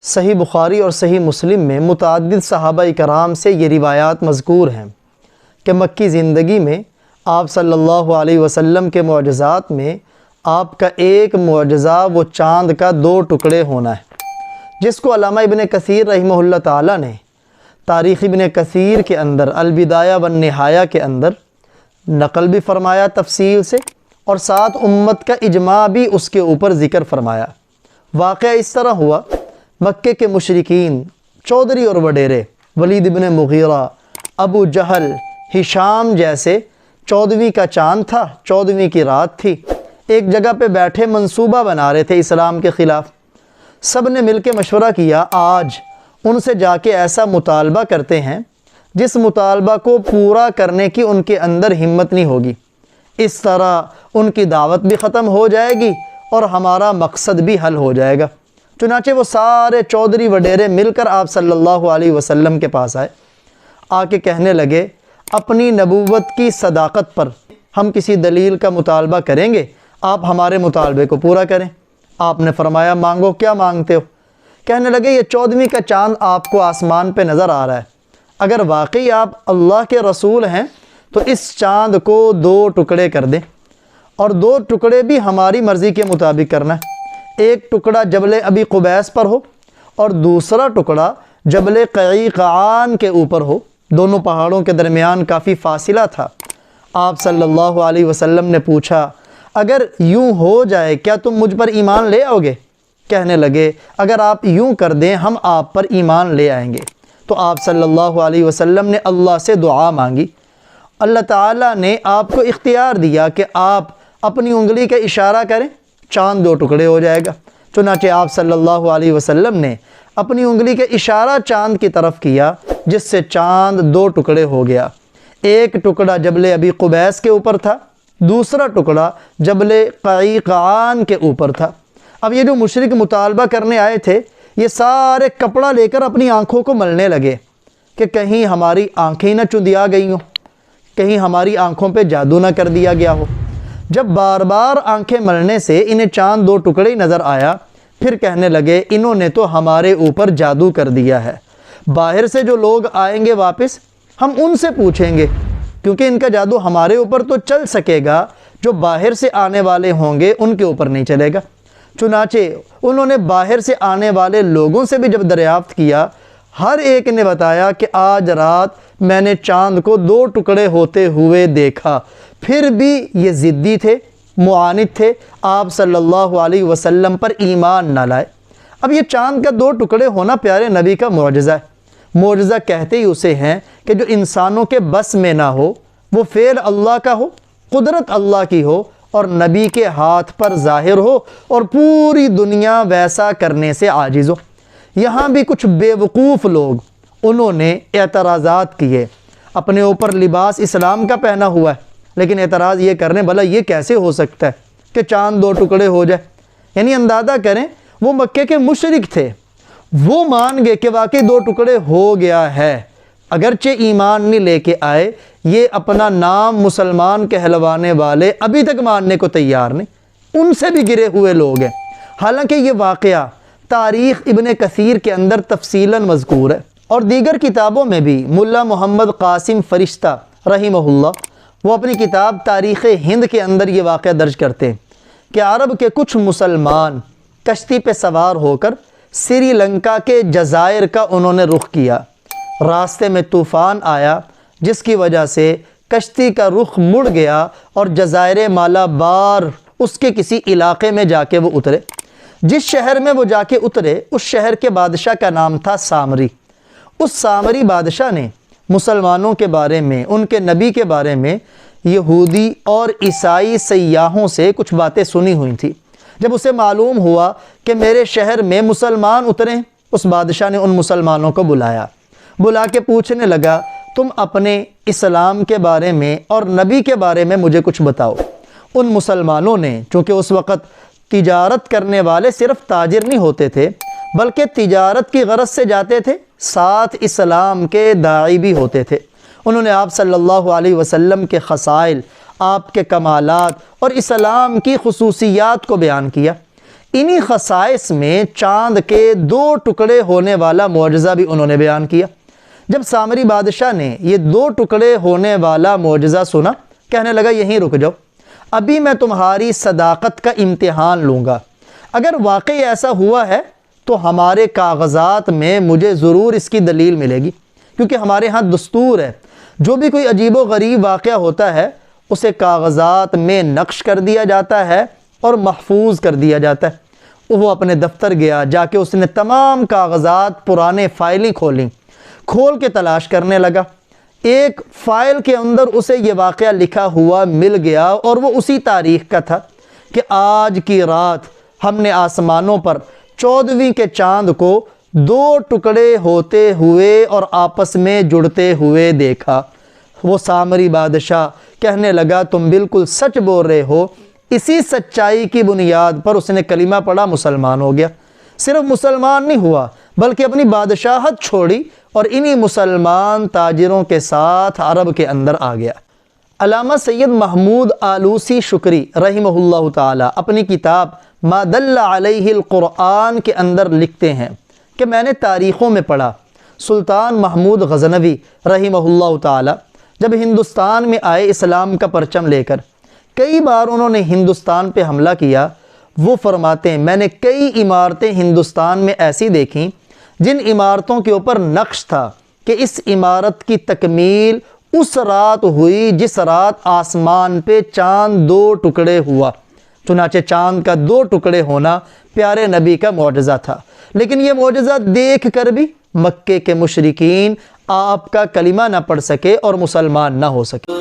صحیح بخاری اور صحیح مسلم میں متعدد صحابہ کرام سے یہ روایات مذکور ہیں کہ مکی زندگی میں آپ صلی اللہ علیہ وسلم کے معجزات میں آپ کا ایک معجزہ وہ چاند کا 2 ٹکڑے ہونا ہے، جس کو علامہ ابن کثیر رحمہ اللہ تعالیٰ نے تاریخ ابن کثیر کے اندر البدایہ والنہایہ کے اندر نقل بھی فرمایا تفصیل سے، اور ساتھ امت کا اجماع بھی اس کے اوپر ذکر فرمایا۔ واقعہ اس طرح ہوا، مکے کے مشرکین چودھری اور وڈیرے ولید بن مغیرہ، ابو جہل، ہشام جیسے 14ویں کا چاند تھا، 14ویں کی رات تھی، ایک جگہ پہ بیٹھے منصوبہ بنا رہے تھے اسلام کے خلاف۔ سب نے مل کے مشورہ کیا آج ان سے جا کے ایسا مطالبہ کرتے ہیں جس مطالبہ کو پورا کرنے کی ان کے اندر ہمت نہیں ہوگی، اس طرح ان کی دعوت بھی ختم ہو جائے گی اور ہمارا مقصد بھی حل ہو جائے گا۔ چنانچہ وہ سارے چودھری وڈیرے مل کر آپ صلی اللہ علیہ وسلم کے پاس آئے، آ کے کہنے لگے اپنی نبوت کی صداقت پر ہم کسی دلیل کا مطالبہ کریں گے، آپ ہمارے مطالبے کو پورا کریں۔ آپ نے فرمایا مانگو، کیا مانگتے ہو؟ کہنے لگے یہ 14ویں کا چاند آپ کو آسمان پہ نظر آ رہا ہے، اگر واقعی آپ اللہ کے رسول ہیں تو اس چاند کو 2 ٹکڑے کر دیں، اور 2 ٹکڑے بھی ہماری مرضی کے مطابق کرنا ہے۔ ایک ٹکڑا جبل ابی قبیس پر ہو اور دوسرا ٹکڑا جبل قیقعان کے اوپر ہو، دونوں پہاڑوں کے درمیان کافی فاصلہ تھا۔ آپ صلی اللہ علیہ وسلم نے پوچھا اگر یوں ہو جائے کیا تم مجھ پر ایمان لے آؤ گے؟ کہنے لگے اگر آپ یوں کر دیں ہم آپ پر ایمان لے آئیں گے۔ تو آپ صلی اللہ علیہ وسلم نے اللہ سے دعا مانگی، اللہ تعالیٰ نے آپ کو اختیار دیا کہ آپ اپنی انگلی کا اشارہ کریں، چاند 2 ٹکڑے ہو جائے گا۔ چنانچہ آپ صلی اللہ علیہ وسلم نے اپنی انگلی کا اشارہ چاند کی طرف کیا، جس سے چاند 2 ٹکڑے ہو گیا۔ ایک ٹکڑا جبل ابی قبیس کے اوپر تھا، دوسرا ٹکڑا جبل قیقعان کے اوپر تھا۔ اب یہ جو مشرک مطالبہ کرنے آئے تھے یہ سارے کپڑا لے کر اپنی آنکھوں کو ملنے لگے کہ کہیں ہماری آنکھیں نہ چندیا گئی ہوں، کہیں ہماری آنکھوں پہ جادو نہ کر دیا گیا ہو۔ جب بار بار آنکھیں ملنے سے انہیں چاند 2 ٹکڑے ہی نظر آیا، پھر کہنے لگے انہوں نے تو ہمارے اوپر جادو کر دیا ہے، باہر سے جو لوگ آئیں گے واپس ہم ان سے پوچھیں گے، کیونکہ ان کا جادو ہمارے اوپر تو چل سکے گا، جو باہر سے آنے والے ہوں گے ان کے اوپر نہیں چلے گا۔ چنانچہ انہوں نے باہر سے آنے والے لوگوں سے بھی جب دریافت کیا، ہر ایک نے بتایا کہ آج رات میں نے چاند کو 2 ٹکڑے ہوتے ہوئے دیکھا، پھر بھی یہ ضدی تھے، معاند تھے، آپ صلی اللہ علیہ وسلم پر ایمان نہ لائے۔ اب یہ چاند کا 2 ٹکڑے ہونا پیارے نبی کا معجزہ ہے۔ معجزہ کہتے ہی اسے ہیں کہ جو انسانوں کے بس میں نہ ہو، وہ فعل اللہ کا ہو، قدرت اللہ کی ہو، اور نبی کے ہاتھ پر ظاہر ہو، اور پوری دنیا ویسا کرنے سے عاجز ہو۔ یہاں بھی کچھ بے وقوف لوگ انہوں نے اعتراضات کیے، اپنے اوپر لباس اسلام کا پہنا ہوا ہے، لیکن اعتراض یہ کرنے بھلا یہ کیسے ہو سکتا ہے کہ چاند 2 ٹکڑے ہو جائے؟ یعنی اندازہ کریں وہ مکے کے مشرک تھے، وہ مان گئے کہ واقعی 2 ٹکڑے ہو گیا ہے، اگرچہ ایمان نہیں لے کے آئے، یہ اپنا نام مسلمان کہلوانے والے ابھی تک ماننے کو تیار نہیں، ان سے بھی گرے ہوئے لوگ ہیں۔ حالانکہ یہ واقعہ تاریخ ابن کثیر کے اندر تفصیلاً مذکور ہے، اور دیگر کتابوں میں بھی ملا محمد قاسم فرشتہ رحمہ اللہ وہ اپنی کتاب تاریخ ہند کے اندر یہ واقعہ درج کرتے ہیں کہ عرب کے کچھ مسلمان کشتی پہ سوار ہو کر سری لنکا کے جزائر کا انہوں نے رخ کیا۔ راستے میں طوفان آیا جس کی وجہ سے کشتی کا رخ مڑ گیا اور جزائر مالابار اس کے کسی علاقے میں جا کے وہ اترے۔ جس شہر میں وہ جا کے اترے اس شہر کے بادشاہ کا نام تھا سامری۔ اس سامری بادشاہ نے مسلمانوں کے بارے میں، ان کے نبی کے بارے میں یہودی اور عیسائی سیاحوں سے کچھ باتیں سنی ہوئی تھیں۔ جب اسے معلوم ہوا کہ میرے شہر میں مسلمان اترے، اس بادشاہ نے ان مسلمانوں کو بلا کے پوچھنے لگا تم اپنے اسلام کے بارے میں اور نبی کے بارے میں مجھے کچھ بتاؤ۔ ان مسلمانوں نے، چونکہ اس وقت تجارت کرنے والے صرف تاجر نہیں ہوتے تھے بلکہ تجارت کی غرض سے جاتے تھے، ساتھ اسلام کے داعی بھی ہوتے تھے، انہوں نے آپ صلی اللہ علیہ وسلم کے خصائل، آپ کے کمالات اور اسلام کی خصوصیات کو بیان کیا۔ انہی خصائص میں چاند کے 2 ٹکڑے ہونے والا معجزہ بھی انہوں نے بیان کیا۔ جب سامری بادشاہ نے یہ 2 ٹکڑے ہونے والا معجزہ سنا، کہنے لگا یہیں رک جاؤ، ابھی میں تمہاری صداقت کا امتحان لوں گا، اگر واقعی ایسا ہوا ہے تو ہمارے کاغذات میں مجھے ضرور اس کی دلیل ملے گی، کیونکہ ہمارے ہاں دستور ہے جو بھی کوئی عجیب و غریب واقعہ ہوتا ہے اسے کاغذات میں نقش کر دیا جاتا ہے اور محفوظ کر دیا جاتا ہے۔ وہ اپنے دفتر گیا، جا کے اس نے تمام کاغذات پرانے فائلیں کھول کے تلاش کرنے لگا۔ ایک فائل کے اندر اسے یہ واقعہ لکھا ہوا مل گیا اور وہ اسی تاریخ کا تھا کہ آج کی رات ہم نے آسمانوں پر 14ویں کے چاند کو 2 ٹکڑے ہوتے ہوئے اور آپس میں جڑتے ہوئے دیکھا۔ وہ سامری بادشاہ کہنے لگا تم بالکل سچ بول رہے ہو۔ اسی سچائی کی بنیاد پر اس نے کلمہ پڑھا، مسلمان ہو گیا۔ صرف مسلمان نہیں ہوا بلکہ اپنی بادشاہت چھوڑی اور انہی مسلمان تاجروں کے ساتھ عرب کے اندر آ گیا۔ علامہ سید محمود آلوسی شکری رحمہ اللہ تعالی اپنی کتاب ما دل علیہ القرآن کے اندر لکھتے ہیں کہ میں نے تاریخوں میں پڑھا سلطان محمود غزنوی رحمہ اللہ تعالی جب ہندوستان میں آئے اسلام کا پرچم لے کر، کئی بار انہوں نے ہندوستان پہ حملہ کیا۔ وہ فرماتے ہیں میں نے کئی عمارتیں ہندوستان میں ایسی دیکھیں جن عمارتوں کے اوپر نقش تھا کہ اس عمارت کی تکمیل اس رات ہوئی جس رات آسمان پہ چاند 2 ٹکڑے ہوا۔ چنانچہ چاند کا 2 ٹکڑے ہونا پیارے نبی کا معجزہ تھا، لیکن یہ معجزہ دیکھ کر بھی مکے کے مشرکین آپ کا کلمہ نہ پڑھ سکے اور مسلمان نہ ہو سکے۔